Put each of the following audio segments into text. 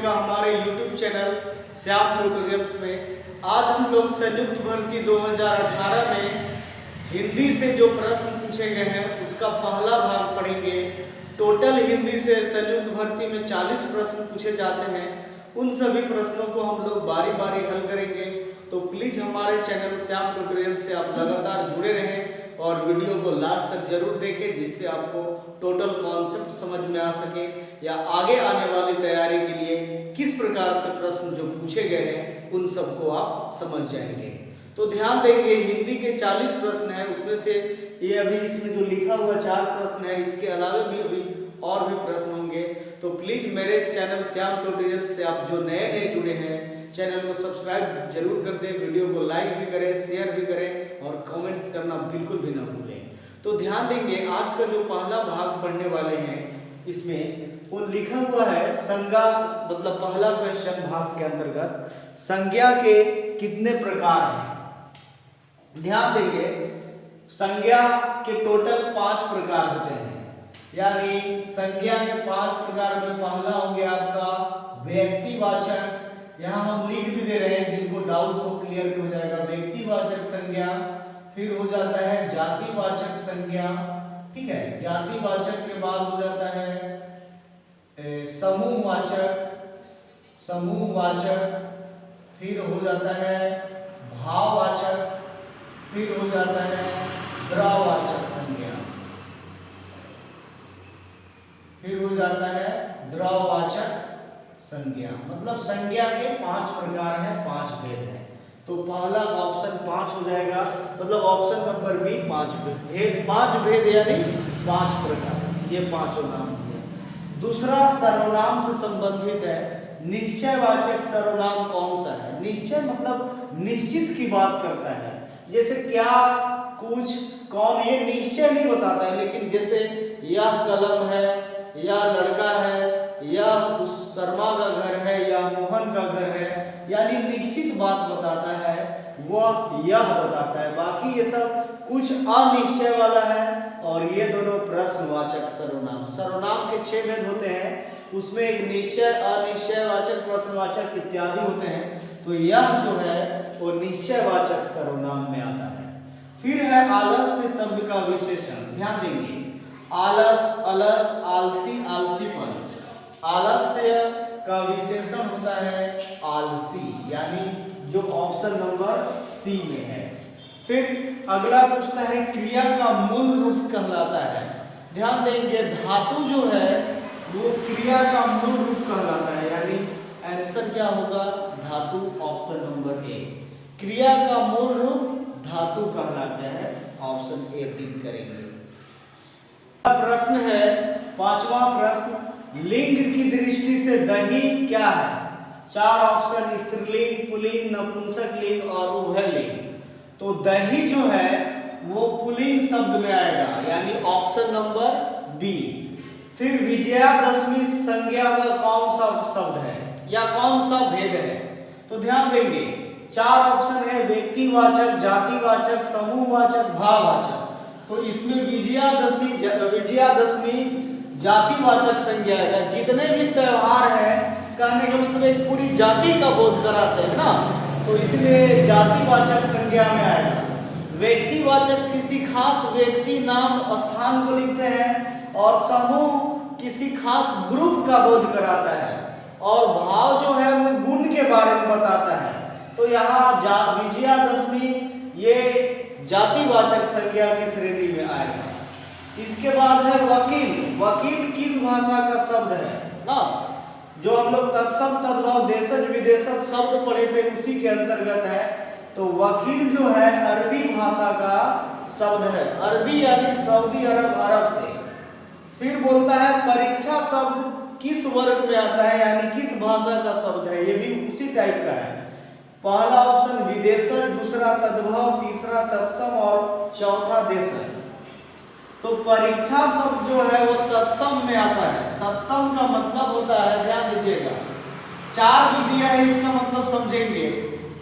होगा हमारे YouTube channel Shyam tutorials में। आज हम लोग संयुक्त भर्ती 2018 में हिंदी से जो प्रश्न पूछे गए हैं उसका पहला भाग पढ़ेंगे। टोटल हिंदी से संयुक्त भर्ती में 40 प्रश्न पूछे जाते हैं। उन सभी प्रश्नों को हम लोग बारी बारी हल करेंगे। तो प्लीज हमारे चैनल श्याम ट्यूटोरियल से आप लगातार जुड़े रहें और वीडियो को लास्ट तक जरूर देखें, जिससे आपको टोटल कॉन्सेप्ट समझ में आ सके या आगे आने वाली तैयारी के लिए किस प्रकार से प्रश्न जो पूछे गए हैं उन सबको आप समझ जाएंगे। तो ध्यान देंगे, हिंदी के 40 प्रश्न हैं, उसमें से ये अभी इसमें जो लिखा हुआ 4 प्रश्न है, इसके अलावा भी अभी और भी प्रश्न होंगे। तो प्लीज मेरे चैनल श्याम ट्यूटोरियल से आप जो नए जुड़े हैं चैनल को सब्सक्राइब जरूर कर दें, वीडियो को लाइक भी करें, शेयर भी करें और कमेंट्स करना बिल्कुल भी ना भूलें। तो ध्यान देंगे, आज का जो पहला भाग पढ़ने वाले हैं इसमें वो लिखा हुआ है संज्ञा, मतलब पहला क्वेश्चन भाग के अंतर्गत संज्ञा के कितने प्रकार हैं। ध्यान देंगे, संज्ञा के टोटल 5 प्रकार होते हैं, यानी संज्ञा के 5 प्रकार में पहला हो गया आपका व्यक्तिवाचक। यहाँ हम लिख भी दे रहे हैं, जिनको डाउट्स हो क्लियर हो जाएगा। व्यक्तिवाचक संज्ञा, फिर हो जाता है जातिवाचक संज्ञा, ठीक है। जातिवाचक के बाद हो जाता है समूहवाचक, फिर हो जाता है भाववाचक, फिर हो जाता है द्रववाचक संज्ञा, फिर हो जाता है द्रववाचक संज्ञा। मतलब संज्ञा के 5 प्रकार हैं, 5 भेद हैं। तो पहला ऑप्शन 5 हो जाएगा, मतलब ऑप्शन नंबर बी 5 भेद, 5 भेद यानी 5 प्रकार, ये पांचों नाम हो गया। दूसरा सर्वनाम से संबंधित है, निश्चयवाचक सर्वनाम कौन सा है। निश्चय मतलब निश्चित की बात करता है, जैसे क्या, कुछ, कौन, ये निश्चय नहीं बताता है। लेकिन जैसे यह कलम है, यह लड़का है, यह उस शर्मा का घर है, या मोहन का घर है, यानी निश्चित बात बताता है, वह यह बताता है। बाकी ये सब कुछ अनिश्चय वाला है। और ये दोनों प्रश्नवाचक सर्वनाम, सर्वनाम के 6 भेद होते हैं, उसमें एक निश्चय, अनिश्चयवाचक, प्रश्नवाचक इत्यादि होते हैं। तो यह जो है वो निश्चयवाचक सर्वनाम में आता है। फिर है आलस्य शब्द का विशेषण। ध्यान देंगे, आलस, अलस, आलसी, आलसीपन। आलस्य का विशेषण होता है आलसी, यानी जो ऑप्शन नंबर सी में है। फिर अगला पूछता है क्रिया का मूल रूप कहलाता है। ध्यान देंगे, धातु जो है वो क्रिया का मूल रूप कहलाता है, यानी आंसर क्या होगा, धातु, ऑप्शन नंबर ए। क्रिया का मूल रूप धातु कहलाता है, ऑप्शन ए टिक करेंगे। प्रश्न है 5वां प्रश्न, लिंग की दृष्टि से दही क्या है। 4 ऑप्शन, स्त्रीलिंग, पुल्लिंग, नपुंसक लिंग और उभयलिंग। तो दही जो है वो पुल्लिंग शब्द में आएगा, यानी ऑप्शन नंबर बी। फिर विजयादशमी संज्ञा का कौन सा शब्द है या कौन सा भेद है। तो ध्यान देंगे, 4 ऑप्शन है, व्यक्तिवाचक, जातिवाचक, समूहवाचक, भाववाचक। तो इसमें विजयादशमी जातिवाचक संज्ञा है। जितने भी त्योहार हैं, कहने का मतलब एक पूरी जाति का बोध कराते हैं ना, तो इसलिए जातिवाचक संज्ञा में आएगा। व्यक्तिवाचक किसी खास व्यक्ति, नाम, स्थान को लिखते हैं, और समूह किसी खास ग्रुप का बोध कराता है, और भाव जो है वो गुण के बारे में बताता है। तो यहाँ विजयादशमी ये जातिवाचक संज्ञा की श्रेणी में आएगा। इसके बाद है वकील। वकील किस भाषा का शब्द है ना, जो हम लोग तत्सम, तद्भव, देशज, विदेशज शब्द पढ़े थे उसी के अंतर्गत है। तो वकील जो है अरबी भाषा का शब्द है, अरबी यानी सऊदी अरब, अरब से। फिर बोलता है परीक्षा शब्द किस वर्ग में आता है, यानी किस भाषा का शब्द है, ये भी उसी टाइप का है। पहला ऑप्शन विदेशज, दूसरा तद्भव, तीसरा तत्सम और चौथा देशज। तो परीक्षा शब्द जो है वो तत्सम में आता है। तत्सम का मतलब होता है, ध्यान दीजिएगा, 4 जो दिया है इसका मतलब समझेंगे।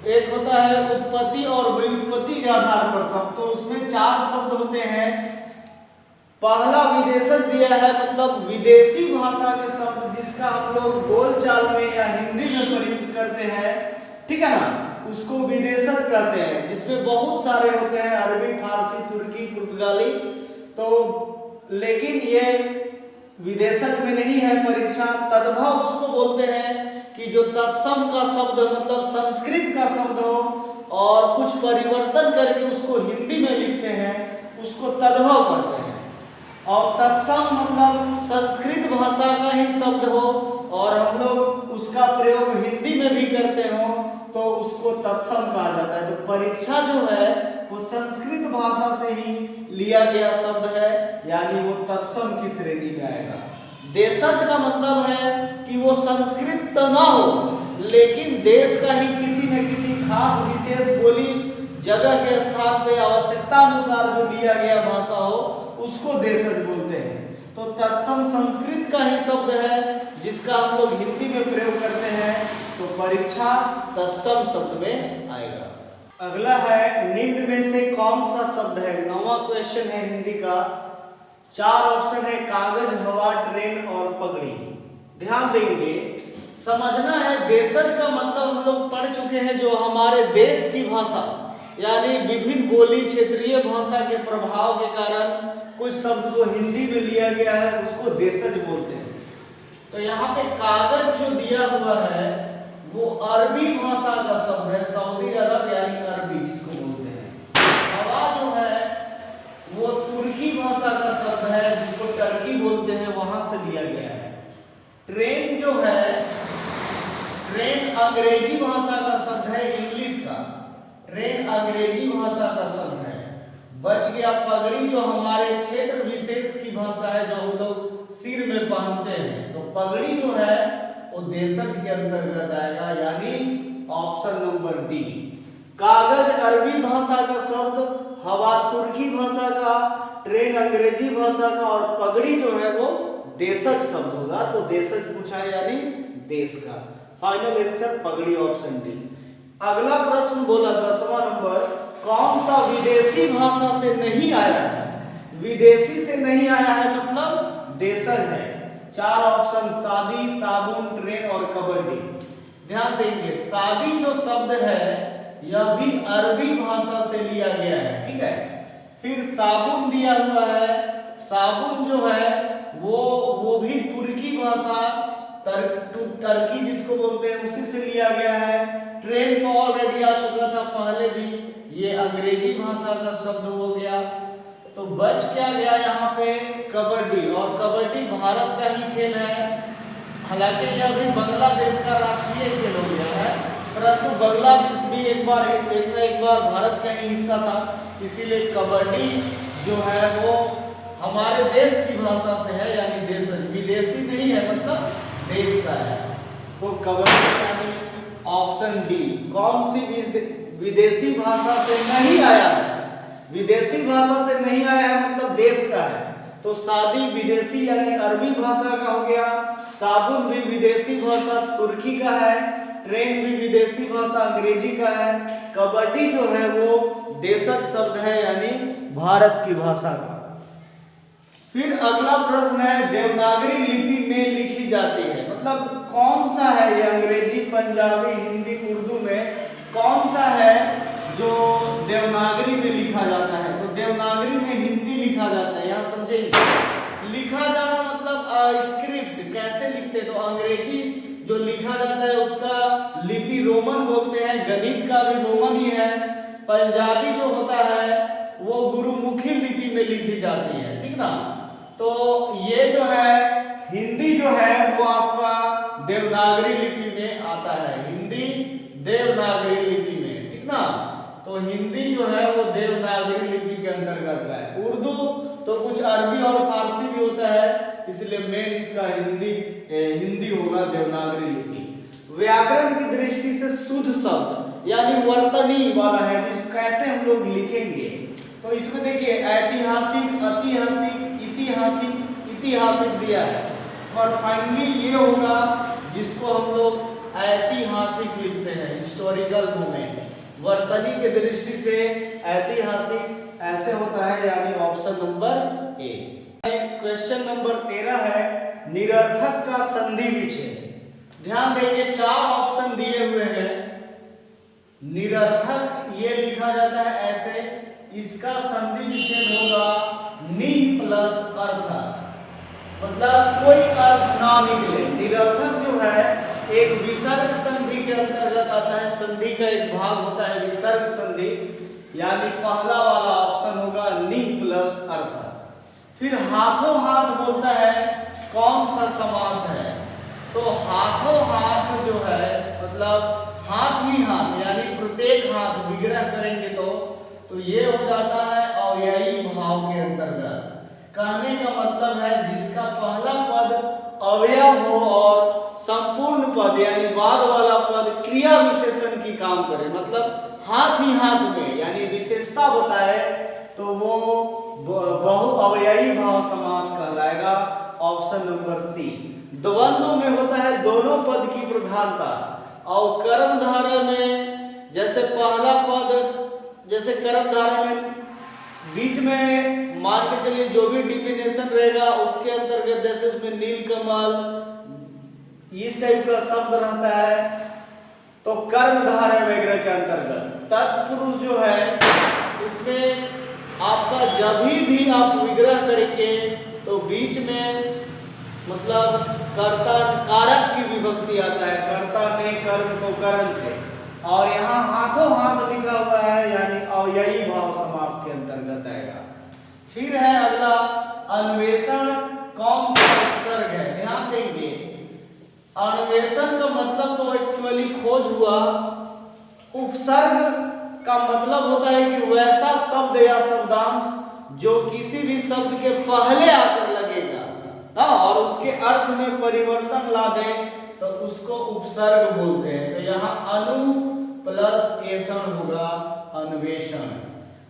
एक होता है उत्पत्ति और व्युत्पत्ति के आधार पर शब्द, तो उसमें 4 शब्द होते हैं। पहला विदेशक दिया है, मतलब विदेशी भाषा के शब्द जिसका हम लोग बोलचाल में या हिंदी में प्रयुक्त करते हैं, ठीक है ना, उसको विदेशक कहते हैं, जिसमें बहुत सारे होते हैं, अरबी, फारसी, तुर्की, पुर्तगाली। तो लेकिन ये विदेशक में नहीं है परीक्षा। तद्भव उसको बोलते हैं कि जो तत्सम का शब्द मतलब संस्कृत का शब्द हो और कुछ परिवर्तन करके उसको हिंदी में लिखते हैं, उसको तद्भव कहते हैं। और तत्सम मतलब संस्कृत भाषा का ही शब्द हो और हम लोग उसका प्रयोग हिंदी में भी करते हो तो उसको तत्सम कहा जाता है। तो परीक्षा जो है वो संस्कृत भाषा से ही लिया गया शब्द है, यानी वो तत्सम की श्रेणी में आएगा। देशज का मतलब है कि वो संस्कृत तो ना हो लेकिन देश का ही किसी न किसी खास विशेष बोली जगह के स्थान पे आवश्यकता अनुसार जो लिया गया भाषा हो उसको देशज बोलते हैं। तो तत्सम संस्कृत का ही शब्द है जिसका हम लोग हिंदी में प्रयोग करते हैं, तो परीक्षा तत्सम शब्द में आएगा। अगला है निम्न में से कौन सा शब्द है, 9वां क्वेश्चन है हिंदी का। 4 ऑप्शन है, कागज, हवा, ट्रेन और पगड़ी। ध्यान देंगे, समझना है देशज का मतलब हम लोग पढ़ चुके हैं, जो हमारे देश की भाषा यानी विभिन्न बोली क्षेत्रीय भाषा के प्रभाव के कारण कुछ शब्द को हिंदी में लिया गया है उसको देशज बोलते हैं। तो यहाँ पे कागज जो दिया हुआ है वो अरबी भाषा का शब्द है, सऊदी अरब यानी अरबी जिसको बोलते हैं। हवा जो है वो तुर्की भाषा का शब्द है जिसको टर्की बोलते हैं, वहां से लिया गया है। ट्रेन जो है, ट्रेन अंग्रेजी भाषा का शब्द है, इंग्लिश का। ट्रेन अंग्रेजी भाषा का शब्द है। बच गया पगड़ी जो हमारे क्षेत्र विशेष की भाषा है, जो हम लोग सिर में पहनते हैं। तो पगड़ी जो है वो देशज के अंतर्गत आएगा, यानी ऑप्शन नंबर डी। कागज अरबी भाषा का शब्द, हवा तुर्की भाषा का, ट्रेन अंग्रेजी भाषा का और पगड़ी जो है वो देशज शब्द होगा। तो देशज पूछा है यानी देश का। फाइनल आंसर पगड़ी, ऑप्शन डी। अगला प्रश्न बोला 10वां नंबर, कौन सा विदेशी भाषा से नहीं आया है? विदेशी से नहीं आया है मतलब देशज है। 4 ऑप्शन, शादी, साबुन, ट्रेन और कबड्डी। ध्यान देंगे, शादी जो शब्द है यह भी अरबी भाषा से लिया गया है, ठीक है। फिर साबुन दिया हुआ है, साबुन जो है वो भी तुर्की भाषा टर्की जिसको बोलते हैं उसी से लिया गया है। ट्रेन तो ऑलरेडी आ चुका था पहले भी, ये अंग्रेजी भाषा का शब्द हो गया। तो बच क्या गया यहाँ पे, कबड्डी। और कबड्डी भारत का ही खेल है, हालांकि यह भी बांग्लादेश का राष्ट्रीय खेल हो गया है, परंतु बांग्लादेश भी एक बार भारत का ही हिस्सा था, इसीलिए कबड्डी जो है वो हमारे देश की भाषा से है, यानी देश, विदेशी नहीं है मतलब देश का है। तो कबड्डी यानी ऑप्शन डी। कौन सी विदेशी भाषा से नहीं आया है? विदेशी भाषा से नहीं आया है मतलब देश का है। तो शादी विदेशी यानी अरबी भाषा का हो गया, साबुन भी विदेशी भाषा तुर्की का है, ट्रेन भी विदेशी भाषा अंग्रेजी का है, कबड्डी जो है वो देशज शब्द है यानी भारत की भाषा का। फिर अगला प्रश्न है, देवनागरी लिपि में लिखी जाती है, मतलब कौन सा है ये, अंग्रेजी, पंजाबी, हिंदी, उर्दू में कौन सा है जो देवनागरी में लिखा जाता है? तो देवनागरी में हिंदी लिखा जाता है, यहाँ समझेंगे। लिखा जाना मतलब स्क्रिप्ट कैसे लिखते हैं, तो अंग्रेजी जो लिखा जाता है उसका लिपि रोमन बोलते हैं, गणित का भी रोमन ही है। पंजाबी जो होता है वो गुरुमुखी लिपि में लिखी जाती है, ठीक ना। तो ये जो है हिंदी जो है वो आपका देवनागरी लिपि में आता है, हिंदी देवनागरी लिपि में, ठीक ना। तो हिंदी जो है वो देवनागरी लिपि के अंतर्गत है। उर्दू तो कुछ अरबी और फारसी भी होता है, इसलिए मेन इसका हिंदी होगा, देवनागरी लिपि। व्याकरण की दृष्टि से शुद्ध शब्द यानी वर्तनी वाला है, जिस कैसे हम लोग लिखेंगे। तो इसमें देखिए ऐतिहासिक, ऐतिहासिक, ऐतिहासिक, ऐतिहासिक दिया है, और फाइनली ये होगा जिसको हम लोग ऐतिहासिक लिखते हैं, हिस्टोरिकल मोमेंट। वर्तनी के दृष्टि से ऐतिहासिक ऐसे होता है, यानी option number A. Question number 13 है निरर्थक का संधि विच्छेद। ध्यान देंगे 4 ऑप्शन दिए हुए हैं। निरर्थक ये लिखा जाता है ऐसे, इसका संधि विच्छेद होगा नि प्लस अर्थक, मतलब कोई अर्थ ना निकले। निरर्थक जो है एक विसर्ग संधि के अंतर्गत आता है। संधि का एक भाग होता है विसर्ग संधि, यानी पहला वाला ऑप्शन होगा नि प्लस अर्थक। फिर हाथों हाथ बोलता है कौन सा समास है, तो हाथों हाथ जो है मतलब हाथ ही हाथ, यानी प्रत्येक हाथ विग्रह करेंगे तो ये हो जाता है अव्ययी भाव के अंतर्गत। कहने का मतलब है जिसका पहला पद अवयव हो और संपूर्ण पद यानी बाद वाला पद क्रिया विशेषण की काम करे, मतलब हाथ ही हाथ में यानी विशेषता बताए, तो वो बहु अवयवी भाव समास कहलाएगा। Option number C. द्वंद्व में होता है दोनों पद की प्रधानता, और कर्मधारय में जैसे पहला पद, जैसे कर्मधारय में बीच में मान के चलिए जो भी डिफिनेशन रहेगा उसके अंतर्गत, जैसे उसमें नीलकमल इस टाइप का शब्द रहता है, तो कर्मधारय वगैरह के अंतर्गत। तत्पुरुष जो है उसमें आपका जब भी आप विग्रह करेंगे तो बीच में मतलब कर्ता कारक की विभक्ति आता है, कर्ता ने कर्म को करण से, और यहाँ हाथों हाथ लिखा हुआ है यानी अव्ययी भाव समास के अंतर्गत आएगा। फिर है अगला अन्वेषण कौन सा उपसर्ग है। ध्यान देंगे अन्वेषण का मतलब तो एक्चुअली खोज हुआ, उपसर्ग का मतलब होता है कि वैसा शब्द या शब्दांश जो किसी भी शब्द के पहले आकर लगेगा और उसके अर्थ में परिवर्तन ला दे तो उसको उपसर्ग बोलते हैं। तो यहाँ अनु प्लस एषण होगा अन्वेषण।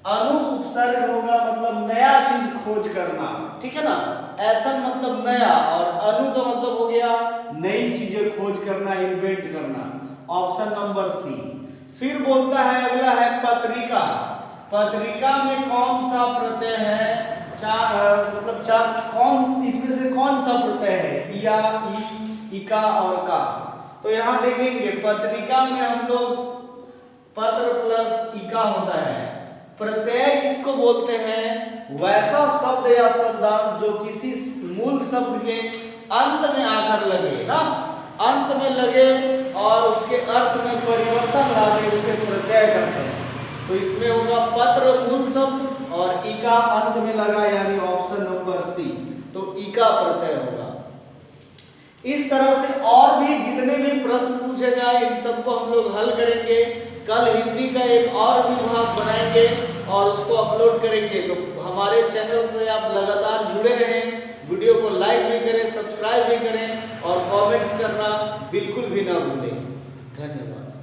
अनु उपसर्ग होगा मतलब नया चीज खोज करना, ठीक है ना। ऐसा मतलब नया, और अनु का मतलब हो गया नई चीजें खोज करना, इन्वेंट करना। Option number C. फिर बोलता है अगला है पत्रिका। पत्रिका में कौन सा प्रत्यय है, कौन इसमें से कौन सा प्रत्यय है, या ई, इका और का। तो यहाँ देखेंगे पत्रिका में हम लोग पत्र प्लस इका होता है। प्रत्यय किसको बोलते हैं, वैसा शब्द या शब्दांश जो किसी मूल शब्द के अंत में आकर लगे ना, अंत में लगे और उसके अर्थ में परिवर्तन लाके उसे प्रत्यय करते हैं। तो इसमें होगा पत्र मूल शब्द और इका अंत में लगा, यानी ऑप्शन नंबर सी। तो इका प्रत्यय होगा। इस तरह से और भी जितने भी प्रश्न पूछे गए इन सबको हम लोग हल करेंगे। कल हिंदी का एक और भी भाग बनाएंगे और उसको अपलोड करेंगे। तो हमारे चैनल से आप लगातार जुड़े रहें, वीडियो को लाइक भी करें, सब्सक्राइब भी करें और कमेंट्स करना बिल्कुल भी ना भूलें। धन्यवाद।